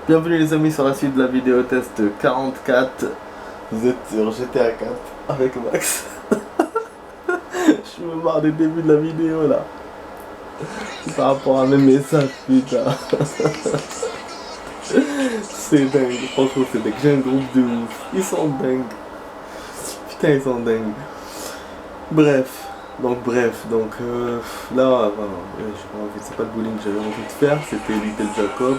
Bienvenue les amis sur la suite de la vidéo test 44. Vous êtes sur GTA 4 avec Max. Je me marre des débuts de la vidéo là. Par rapport à mes messages, putain. C'est dingue, franchement c'est dingue. J'ai un groupe de ouf. Ils sont dingues. Putain ils sont dingues. Bref, là, c'est pas le bowling que j'avais envie de faire, c'était Little Jacob.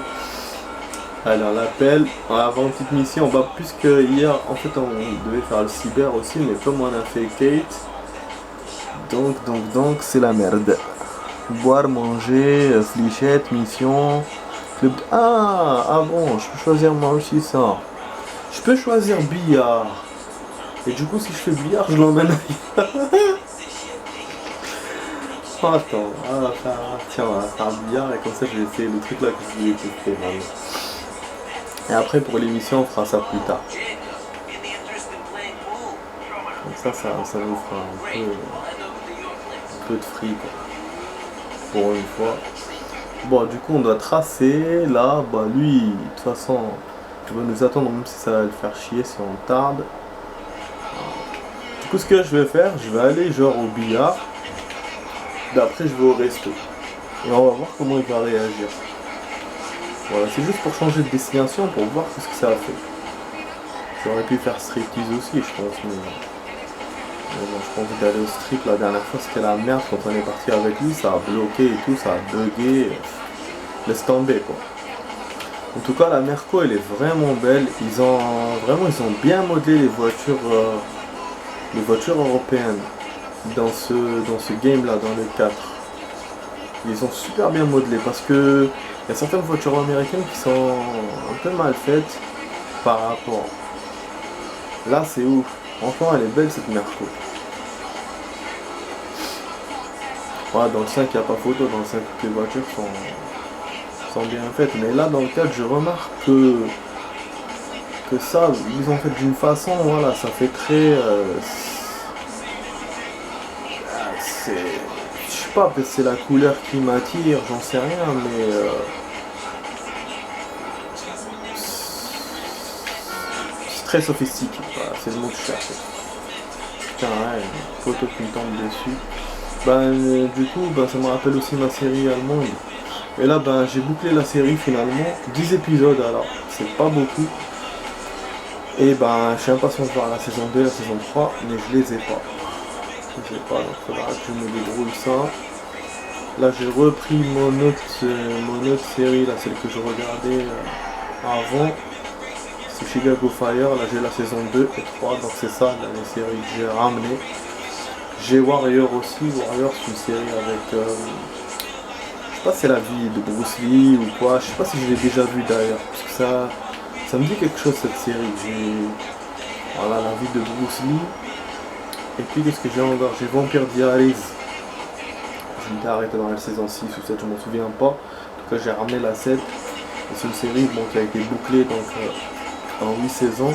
Alors l'appel, avant une petite mission, puisque hier en fait on devait faire le cyber aussi, mais comme on a fait Kate, donc c'est la merde. Boire, manger, fléchette, mission, club. Ah bon, je peux choisir moi aussi ça. Je peux choisir billard. Et du coup si je fais billard, je l'emmène ailleurs. Oh, attends, tiens, on va faire billard et comme ça je vais essayer le truc là que je voulais tester vraiment. Et après pour l'émission on fera ça plus tard. Donc ça nous fera un peu de fric pour une fois. Bon du coup on doit tracer là, lui de toute façon il va nous attendre même si ça va le faire chier si on tarde. Du coup ce que je vais faire, je vais aller genre au billard. D'après je vais au resto. Et on va voir comment il va réagir. Voilà, c'est juste pour changer de destination, pour voir ce que ça a fait. J'aurais pu faire striptease aussi, je pense, mais bon, je pense d'aller au strip la dernière fois, c'était la merde quand on est parti avec lui, ça a bloqué et tout, ça a bugué. Laisse tomber quoi. En tout cas, la Merco, elle est vraiment belle. Ils ont bien modelé les voitures européennes dans ce game là, dans le 4. Ils ont super bien modelé parce que il y a certaines voitures américaines qui sont un peu mal faites par rapport. Là c'est ouf. Franchement elle est belle cette Merco. Ouais, dans le 5 il n'y a pas photo, dans le 5 toutes les voitures sont bien faites. Mais là dans le 4 je remarque que ça, ils ont fait d'une façon, voilà, ça fait très... je sais pas, peut-être c'est la couleur qui m'attire, j'en sais rien, mais... très sophistiqué, voilà, c'est le mot que je cherchais. Putain, ouais, une photo qui me tombe dessus. Du coup, ça me rappelle aussi ma série allemande. Et là, j'ai bouclé la série finalement, 10 épisodes alors, c'est pas beaucoup. Et je suis impatient de voir la saison 2, la saison 3, mais je les ai pas. Je les ai pas, donc il faudra que je me débrouille ça. Là, j'ai repris mon autre série, là, celle que je regardais avant. C'est Chicago Fire, là j'ai la saison 2 et 3, donc c'est ça les séries que j'ai ramenées. J'ai Warrior aussi, Warrior c'est une série avec, je sais pas si c'est la vie de Bruce Lee ou quoi, je sais pas si je l'ai déjà vu d'ailleurs, parce que ça me dit quelque chose cette série. Voilà, la vie de Bruce Lee, et puis qu'est-ce que j'ai encore, j'ai Vampire Diaries, je m'étais arrêté dans la saison 6 ou 7, je m'en souviens pas, en tout cas j'ai ramené la 7, et c'est une série qui a été bouclée donc... en 8 saisons.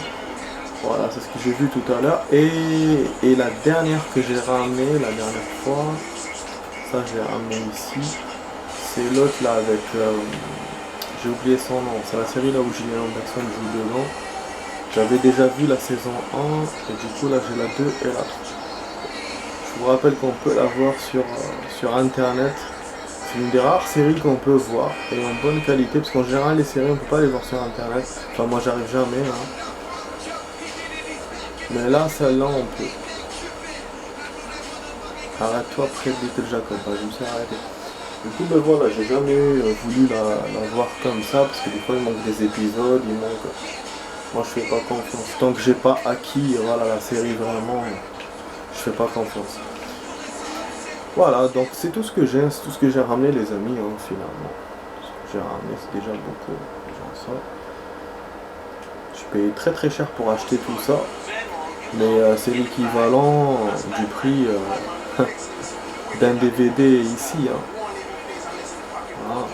Voilà, c'est ce que j'ai vu tout à l'heure. Et la dernière que j'ai ramenée, la dernière fois, ça j'ai ramené ici, c'est l'autre là avec, j'ai oublié son nom, c'est la série là où Gillian Anderson joue dedans. J'avais déjà vu la saison 1 et du coup là j'ai la 2 et la 3. Je vous rappelle qu'on peut la voir sur internet. C'est une des rares séries qu'on peut voir et en bonne qualité parce qu'en général les séries on peut pas les voir sur internet. Enfin moi j'arrive jamais hein. Mais là celle-là on peut. Arrête-toi près de Little Jacob, je me suis arrêté. Du coup voilà, j'ai jamais voulu la voir comme ça parce que des fois il manque des épisodes, il manque. Moi je fais pas confiance. Tant que j'ai pas acquis voilà la série vraiment, je fais pas confiance. Voilà, donc c'est tout ce que j'ai ramené les amis, hein, finalement. Ce que j'ai ramené, c'est déjà beaucoup. Déjà ça. Je paye très très cher pour acheter tout ça. Mais c'est l'équivalent du prix d'un DVD ici. Hein. Voilà.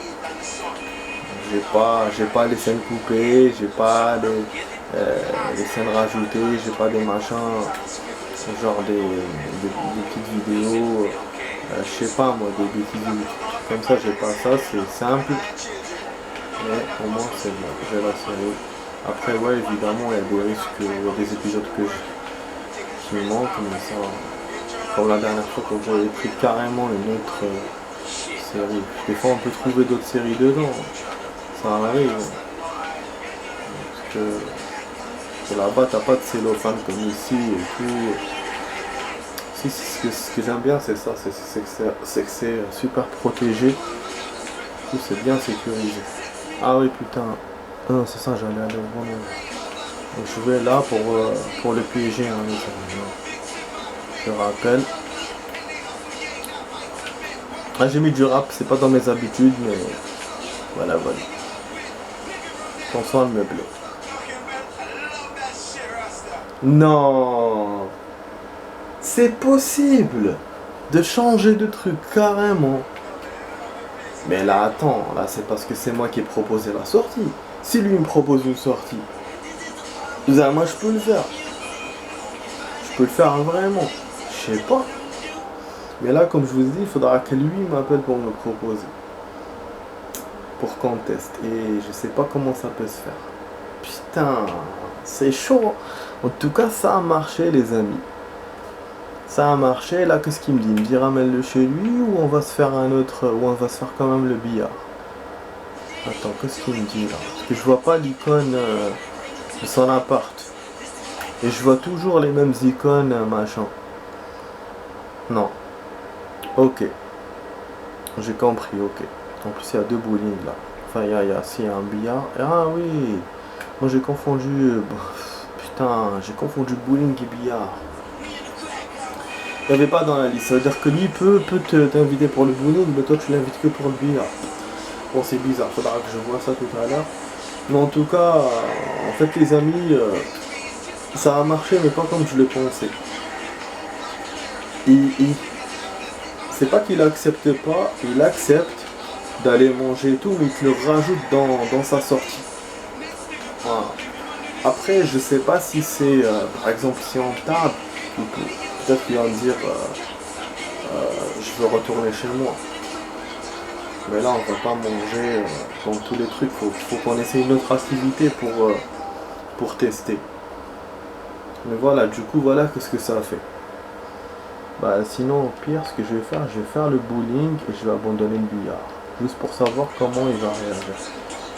J'ai pas les scènes coupées, j'ai pas les scènes rajoutées, j'ai pas des machins, genre des petites vidéos. Je sais pas moi, des bêtises comme ça, j'ai pas ça, c'est simple. mais au moins c'est bon, j'ai la série. Après ouais évidemment il y a des risques, il y a des épisodes qui me manquent, mais ça, comme la dernière fois quand j'avais pris carrément une autre série. Des fois on peut trouver d'autres séries dedans, ça arrive. Parce que là-bas t'as pas de cellophane comme ici et tout. Si, ce que j'aime bien c'est ça, c'est que c'est super protégé, tout c'est bien sécurisé. Ah oui putain, non c'est ça, j'allais aller au bon endroit. Donc je vais là pour le piéger, hein, les amis. Je rappelle. Ah, j'ai mis du rap, c'est pas dans mes habitudes, mais voilà. Pensons à le meubler. Non, c'est possible de changer de truc carrément. Mais là, attends, là c'est parce que c'est moi qui ai proposé la sortie. Si lui me propose une sortie, moi je peux le faire. Je peux le faire vraiment. Je sais pas. Mais là, comme je vous dis, il faudra que lui m'appelle pour me proposer. Pour qu'on teste. Et je sais pas comment ça peut se faire. Putain, c'est chaud. En tout cas, ça a marché, les amis. Ça a marché. Là, qu'est-ce qu'il me dit? Il me dit ramène-le chez lui ou on va se faire un autre. Ou on va se faire quand même le billard. Attends, qu'est-ce qu'il me dit là? Parce que je vois pas l'icône de son appart. Et je vois toujours les mêmes icônes, machin. Non. Ok. J'ai compris, ok. En plus, il y a deux bowling là. Enfin, il y a un billard. Ah oui. Moi, j'ai confondu... putain, j'ai confondu bowling et billard. Il n'y avait pas dans la liste. Ça veut dire que lui peut t'inviter pour le bowling, mais toi, tu l'invites que pour le billard. Bon, c'est bizarre. Faudra que je vois ça tout à l'heure. Mais en tout cas, en fait, les amis, ça a marché, mais pas comme je le pensais. C'est pas qu'il accepte pas, il accepte d'aller manger et tout, mais il te le rajoute dans sa sortie. Voilà. Après, je sais pas si c'est, par exemple, si on table, peut-être qu'il va me dire, je veux retourner chez moi. Mais là, on va pas manger dans tous les trucs, faut qu'on essaie une autre activité pour tester. Mais voilà, du coup, voilà qu'est-ce que ça a fait. Bah sinon au pire ce que je vais faire le bowling et je vais abandonner le billard. Juste pour savoir comment il va réagir.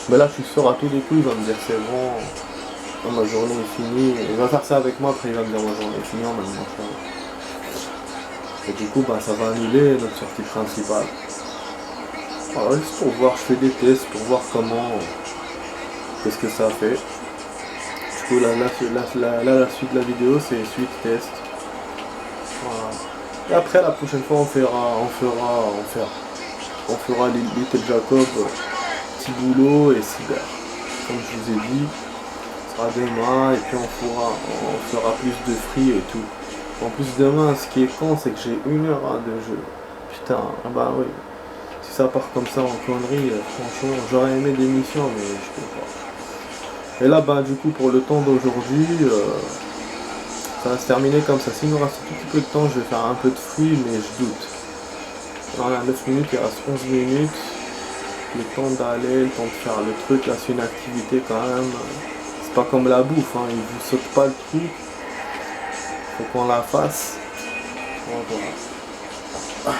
Mais là je suis sûr à tous les coups il va me dire c'est bon, ma journée est finie. Il va faire ça avec moi, après il va me dire ma journée est finie, maintenant. Et du coup bah ça va annuler notre sortie principale. Alors juste pour voir, je fais des tests pour voir comment, qu'est-ce que ça fait. Du coup là la suite de la vidéo c'est suite test. Voilà. Et après la prochaine fois on fera Little Jacob, Petit Boulot et Cyber. Comme je vous ai dit, ce sera demain et puis on fera plus de free et tout. En plus demain ce qui est con c'est que j'ai 1 heure de jeu. Putain, bah oui. Si ça part comme ça en connerie, franchement j'aurais aimé des missions mais je peux pas. Et là bah du coup pour le temps d'aujourd'hui, ça va se terminer comme ça. S'il nous reste un tout petit peu de temps, je vais faire un peu de fruits, mais je doute. Là, on a 9 minutes, il reste 11 minutes. Le temps d'aller, le temps de faire le truc. Là, c'est une activité quand même. C'est pas comme la bouffe, hein. Ils vous sautent pas le truc. Faut qu'on la fasse. Voilà.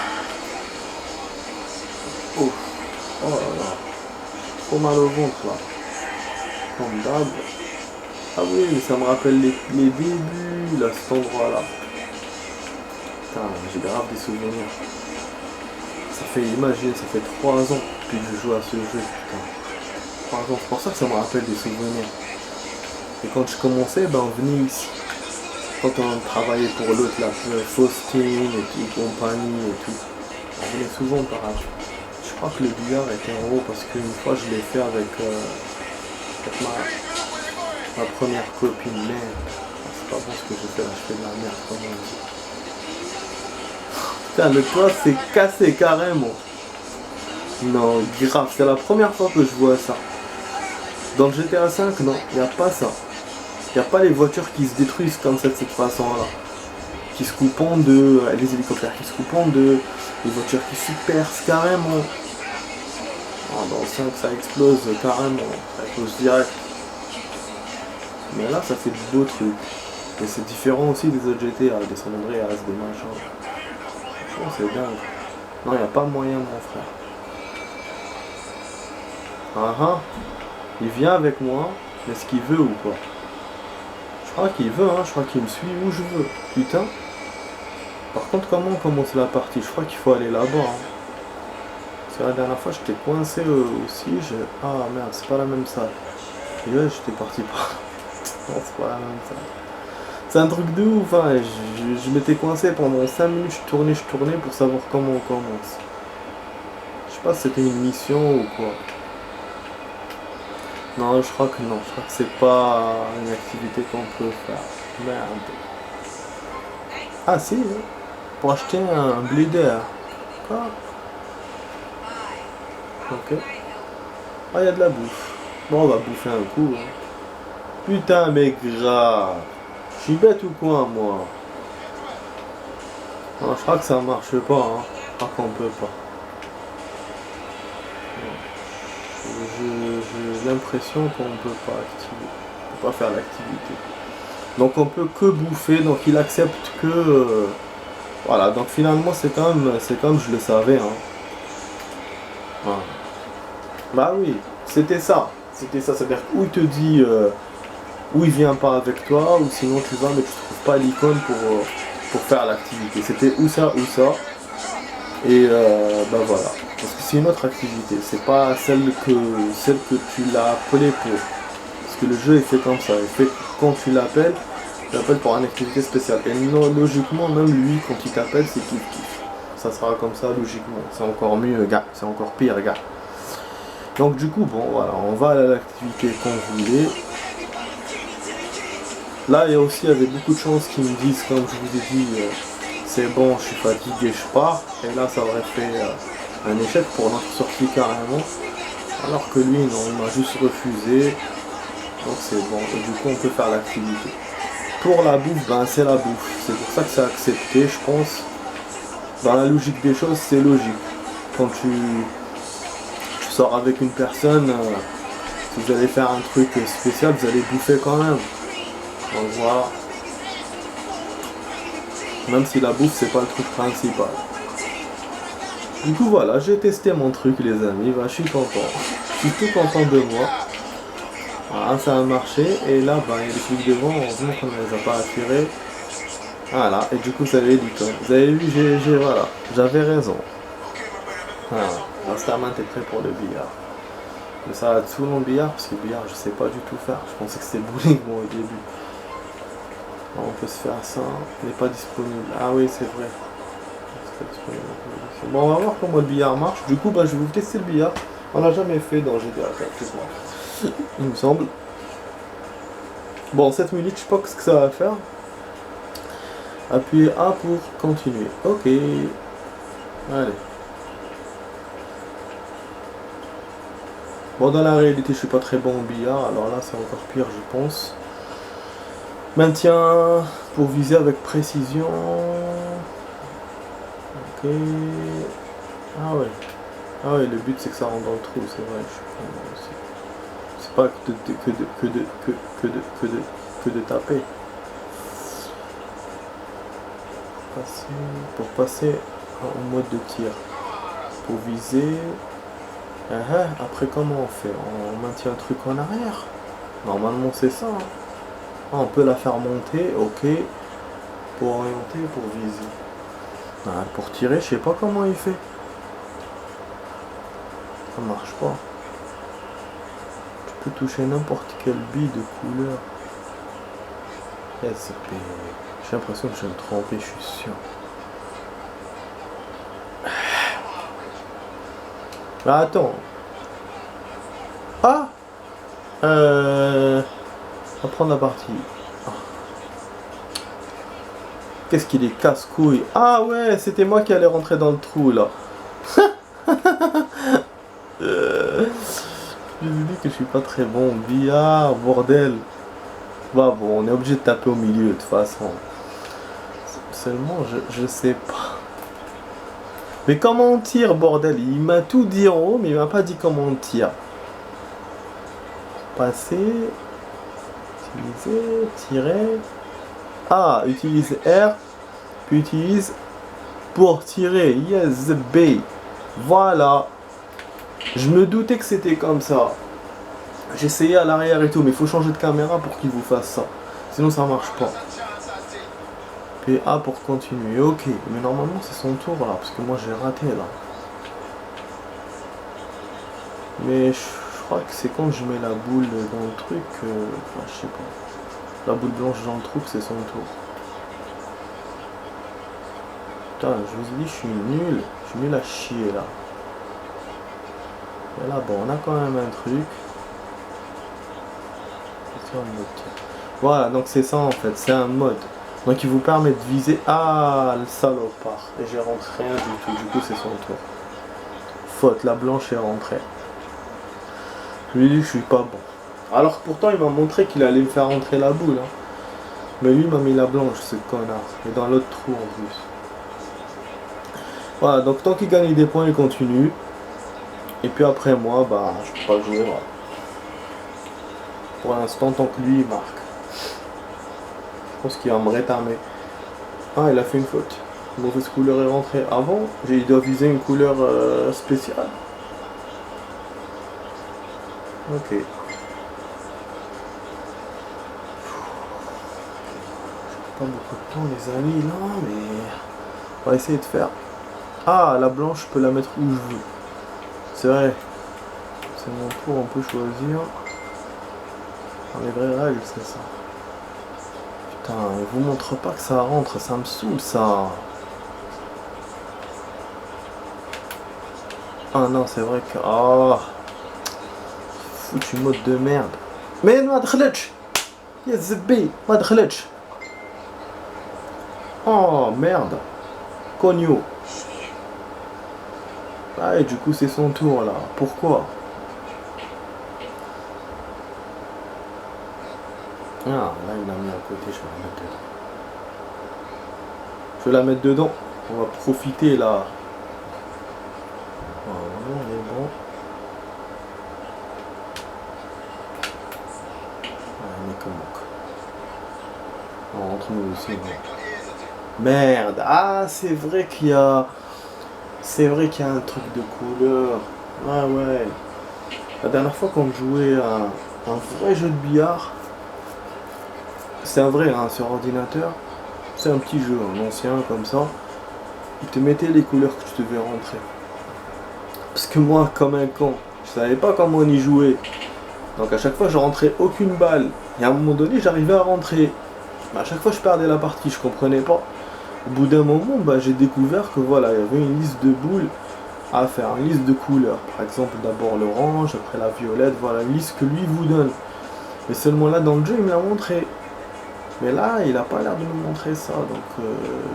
Oh. Oh là là. Trop mal au ventre là. Comme d'hab. Ah oui, mais ça me rappelle les débuts, là, cet endroit-là. Putain, j'ai grave des souvenirs. Ça fait, imagine, ça fait 3 ans depuis que je joue à ce jeu, putain. 3 ans, c'est pour ça que ça me rappelle des souvenirs. Et quand je commençais, ben on venait ici. Quand on travaillait pour l'autre, là, Faustine et tout, compagnie et tout. On venait souvent par là. Je crois que le billard était en haut parce qu'une fois je l'ai fait avec ma première copine, merde. C'est pas bon ce que je fais là, je fais de la merde, comment on dit. Putain, le toit s'est cassé carrément. Non, grave, c'est la première fois que je vois ça. Dans le GTA 5, non, il n'y a pas ça. Il n'y a pas les voitures qui se détruisent comme ça de cette façon-là. Qui se coupent en deux, les hélicoptères qui se coupent en deux, les voitures qui se percent carrément. Ah, dans le 5 ça explose carrément, ça explose direct. Mais là ça fait de beaux trucs. Et c'est différent aussi des autres GTA, des San Andreas, des machins. Franchement c'est dingue. Non, il n'y a pas moyen mon frère. Ah ah. Il vient avec moi, mais est-ce qu'il veut ou pas? Je crois qu'il veut, hein, je crois qu'il me suit où je veux. Putain. Par contre, comment on commence la partie? Je crois qu'il faut aller là-bas. Hein. Parce que la dernière fois, j'étais coincé aussi. Ah merde, c'est pas la même salle. Et là, j'étais parti par... Non, c'est pas la même salle. C'est un truc de ouf, hein. Je m'étais coincé pendant 5 minutes, je tournais pour savoir comment on commence. Je sais pas si c'était une mission ou quoi. Non, je crois que non. Je crois que c'est pas une activité qu'on peut faire. Merde. Ah si, hein. Pour acheter un bleeder. Quoi? Ok. Ah, il y a de la bouffe. Bon, on va bouffer un coup. Hein. Putain, mais grave. Je suis bête ou quoi, moi? Non, je crois que ça marche pas. Hein. Je crois qu'on peut pas. J'ai l'impression qu'on ne peut pas activer. On peut pas faire l'activité. Donc on peut que bouffer, donc il accepte que... voilà, donc finalement c'est comme je le savais. Hein. Voilà. Bah oui, c'était ça. C'était ça, c'est-à-dire où il te dit où il vient pas avec toi, ou sinon tu vas mais tu trouves pas l'icône pour faire l'activité. C'était ou ça ou ça. Et bah voilà. Parce que c'est une autre activité, c'est pas celle que tu l'as appelée pour. Parce que le jeu est fait comme ça, il fait que quand tu l'appelles pour une activité spéciale. Et non, logiquement, même lui, quand il t'appelle, c'est qu'il kiffe. Ça sera comme ça, logiquement. C'est encore mieux, gars. C'est encore pire, gars. Donc du coup, bon, voilà, on va à l'activité qu'on voulait. Là, il y avait beaucoup de chances qu'ils me disent, comme je vous ai dit, c'est bon, je suis fatigué, je pars. Et là, ça aurait fait un échec pour notre sortie carrément. Alors que lui, non, il m'a juste refusé. Donc c'est bon, et du coup, on peut faire l'activité. Pour la bouffe, ben c'est la bouffe. C'est pour ça que c'est accepté, je pense. Dans la logique des choses, c'est logique. Quand tu sors avec une personne, si vous allez faire un truc spécial, vous allez bouffer quand même. Donc voilà. Même si la bouffe, c'est pas le truc principal. Du coup, voilà, j'ai testé mon truc, les amis. Ben, je suis content. Je suis tout content de moi. Voilà, ça a marché. Et là, ben, il y a des trucs devant. Heureusement qu'on ne les a pas attirés. Voilà, et du coup, vous avez l'icône. Vous avez vu, voilà, j'avais raison. Voilà, Masterman est prêt pour le billard. Mais ça va tout mon billard, parce que le billard, je sais pas du tout faire. Je pensais que c'était bowling, bon, au début. Alors, on peut se faire ça, n'est pas disponible. Ah oui, c'est vrai. Bon, on va voir comment le billard marche. Du coup, bah, je vais vous tester le billard. On l'a jamais fait dans GTA 4, il me semble. Bon, 7 minutes, je sais pas ce que ça va faire. Appuyez A pour continuer. Ok. Allez. Bon, dans la réalité, je suis pas très bon au billard. Alors là, c'est encore pire, je pense. Maintien pour viser avec précision. Ok. Ah ouais. Ah ouais, le but c'est que ça rentre dans le trou, c'est vrai. C'est pas que de taper. Pour passer en mode de tir. Pour viser. Après comment on fait? On maintient un truc en arrière. Normalement c'est ça. Hein. Ah, on peut la faire monter, ok. Pour orienter, pour viser. Ah, pour tirer, je sais pas comment il fait. Ça marche pas. Tu peux toucher n'importe quelle bille de couleur. SP. J'ai l'impression que je vais me tromper, je suis sûr. Ah, attends. Ah apprendre la partie. Ah. Qu'est-ce qu'il est casse-couille. Ah ouais, c'était moi qui allais rentrer dans le trou là. Je vous dis que je suis pas très bon. Billard, bordel. Bah bon, on est obligé de taper au milieu de toute façon. Seulement, je sais pas. Mais comment on tire, bordel? Il m'a tout dit en haut, mais il m'a pas dit comment on tire. Passer. Utiliser. Tirer. Ah, utilise R. Puis utilise pour tirer. Yes, the B. Voilà. Je me doutais que c'était comme ça. J'essayais à l'arrière et tout, mais il faut changer de caméra pour qu'il vous fasse ça. Sinon ça marche pas. PA pour continuer. Ok, mais normalement c'est son tour là, parce que moi j'ai raté là. Mais je crois que c'est quand je mets la boule dans le truc. Enfin, je sais pas. La boule blanche dans le trou, c'est son tour. Putain, je vous ai dit, je suis nul. Je suis nul à chier là. Et là, bon, on a quand même un truc. Voilà, donc c'est ça en fait, c'est un mode. Donc il vous permet de viser. Ah, le salopard. Et j'ai rentré rien du tout, du coup c'est son tour. Faute, la blanche est rentrée. Je lui ai dit que je suis pas bon. Alors pourtant il m'a montré qu'il allait me faire rentrer la boule. Hein. Mais lui il m'a mis la blanche, ce connard. Et dans l'autre trou en plus. Voilà, donc tant qu'il gagne des points, il continue. Et puis après moi, bah je peux pas jouer. Voilà. Pour l'instant, tant que lui il marque. Je pense qu'il va me rétamer. Ah, il a fait une faute. Mauvaise couleur est rentrée. Avant, il doit viser une couleur spéciale. Ok. Pas beaucoup de temps les amis là, mais on va essayer de faire. Ah, la blanche, je peux la mettre où je veux. C'est vrai. C'est mon tour, on peut choisir. Dans les vraies règles, c'est ça. Putain, il vous montre pas que ça rentre, ça me saoule ça. Ah non, c'est vrai que... Oh, foutu mode de merde. Mais ما دخلتش. يا الزبي ما دخلتش. Oh merde. Cogno. Ah et du coup c'est son tour là. Pourquoi? Ah là il l'a mis à côté, je vais la mettre dedans. Je vais la mettre dedans. On va profiter là. Oh, on est bon. On rentre nous aussi. Merde. Ah c'est vrai qu'il y a. C'est vrai qu'il y a un truc de couleur. Ah ouais. La dernière fois qu'on jouait à un vrai jeu de billard. C'est un vrai hein, sur ordinateur. C'est un petit jeu, un ancien comme ça. Il te mettait les couleurs que tu devais rentrer. Parce que moi, comme un con, je savais pas comment on y jouait. Donc à chaque fois, je rentrais aucune balle. Et à un moment donné, j'arrivais à rentrer. Mais à chaque fois, je perdais la partie, je comprenais pas. Au bout d'un moment, bah, j'ai découvert que voilà, il y avait une liste de boules à faire, une liste de couleurs. Par exemple, d'abord l'orange, après la violette, voilà, une liste que lui vous donne. Et seulement là, dans le jeu, il me l'a montré. Mais là, il a pas l'air de me montrer ça, donc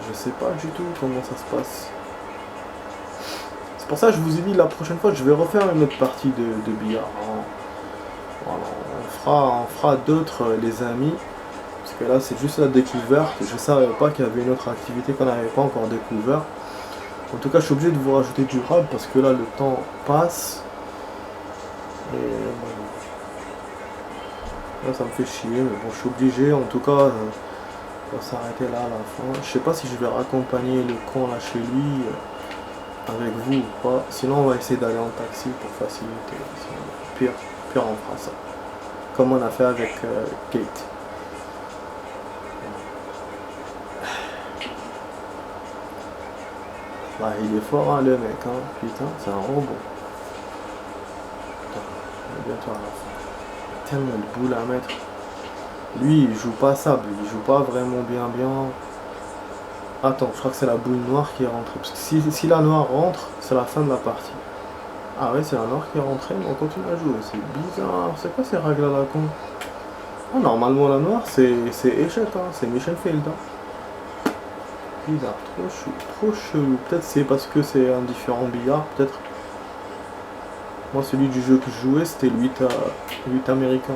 je sais pas du tout comment ça se passe. C'est pour ça que je vous ai dit la prochaine fois, je vais refaire une autre partie de billard. Hein. Voilà, on fera d'autres les amis. Parce que là c'est juste la découverte. Je savais pas qu'il y avait une autre activité qu'on n'avait pas encore découvert. En tout cas je suis obligé de vous rajouter du rab parce que là le temps passe. Et là ça me fait chier, mais bon je suis obligé. En tout cas on va s'arrêter là à la fin. Je sais pas si je vais raccompagner le con là chez lui avec vous ou pas. Sinon on va essayer d'aller en taxi pour faciliter. Pire on fera ça. Comme on a fait avec Kate. Bah, il est fort hein, le mec, hein. Putain, c'est un robot. Putain, on est bientôt à la fin. Tellement de boules à mettre. Lui, il joue pas sable, il joue pas vraiment bien. Attends, je crois que c'est la boule noire qui est rentrée. Parce que si la noire rentre, c'est la fin de la partie. Ah ouais, c'est la noire qui est rentrée, mais on continue à jouer. C'est bizarre. C'est quoi ces règles à la con? Oh, normalement, la noire, c'est échec, hein. C'est Mission Failed. Hein. Bizarre, trop chelou. Peut-être c'est parce que c'est un différent billard, peut-être. Moi, celui du jeu que je jouais, c'était le 8 américain.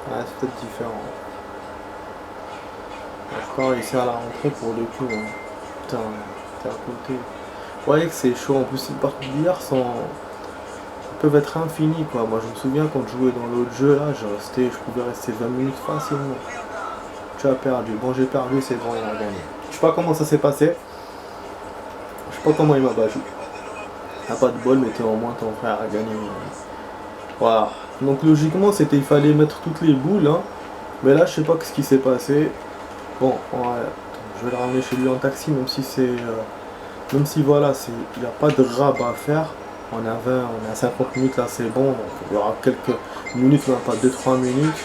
Ah, c'est peut-être différent. Je pars ici à la rentrée pour le coup. Hein. Putain, t'es à côté. Vous voyez que c'est chaud. En plus, les parties de billard peuvent être infinies, quoi. Moi, je me souviens quand je jouais dans l'autre jeu, là, je pouvais rester 20 minutes facilement. Tu as perdu. Bon, j'ai perdu, c'est bon, il a gagné. Je sais pas comment ça s'est passé. Je sais pas comment il m'a battu. T'as pas de bol, mais au moins ton frère a gagné. Voilà. Donc logiquement, il fallait mettre toutes les boules, hein. Mais là, je sais pas ce qui s'est passé. Bon, ouais, je vais le ramener chez lui en taxi, même si voilà, il n'y a pas de rab à faire. On a 20, on a 50 minutes là, c'est bon. Donc, il y aura quelques minutes, même pas 2-3 minutes.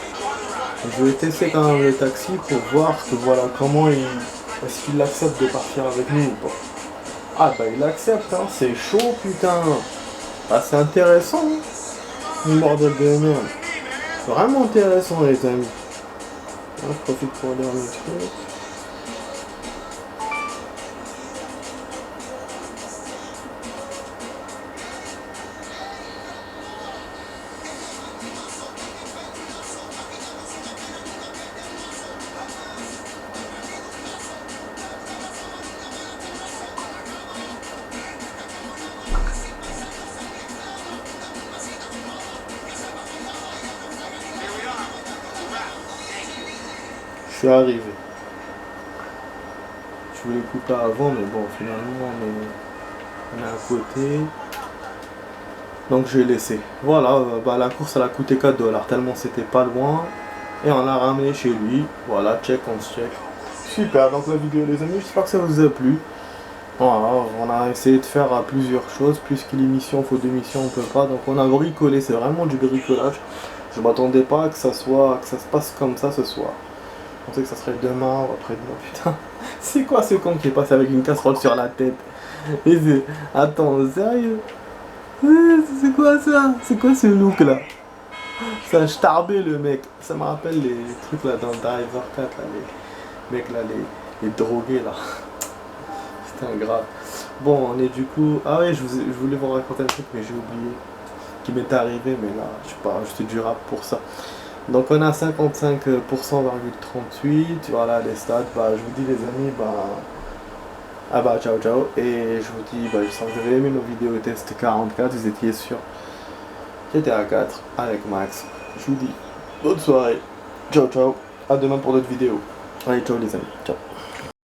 Je vais tester quand même le taxi pour voir que voilà comment est-ce qu'il accepte de partir avec nous ou pas. Ah bah il accepte, hein, c'est chaud putain. Ah c'est intéressant, hein. Une bordel de merde. Vraiment intéressant les amis. Je profite pour lire le truc. Je suis arrivé. Je voulais couper avant, mais bon, finalement, on est à côté. Donc j'ai laissé. Voilà, bah, la course elle a coûté 4 dollars, tellement c'était pas loin. Et on l'a ramené chez lui. Voilà, check, on se check. Super, donc la vidéo les amis, j'espère que ça vous a plu. Voilà, on a essayé de faire plusieurs choses, puisque l'émission, faut des missions, on peut pas. Donc on a bricolé, c'est vraiment du bricolage. Je m'attendais pas que ça se passe comme ça ce soir. Je pensais que ça serait demain ou après-demain, putain. C'est quoi ce con qui est passé avec une casserole sur la tête? Attends, sérieux? C'est quoi ça? C'est quoi ce look là? C'est un starbé le mec. Ça me rappelle les trucs là dans Driver 4 là, les mecs là, les drogués là. C'était un grave. Bon, on est du coup. Ah ouais, je voulais vous raconter un truc mais j'ai oublié. Qui m'est arrivé, mais là, je sais pas, j'étais du rap pour ça. Donc on a 55,38%. Voilà les stats. Bah je vous dis les amis, bah. Ah bah ciao ciao. Et je vous dis, bah j'espère que vous avez aimé nos vidéos test 44, vous étiez sur GTA 4 avec Max. Je vous dis bonne soirée. Ciao ciao. À demain pour d'autres vidéos. Allez ciao les amis. Ciao.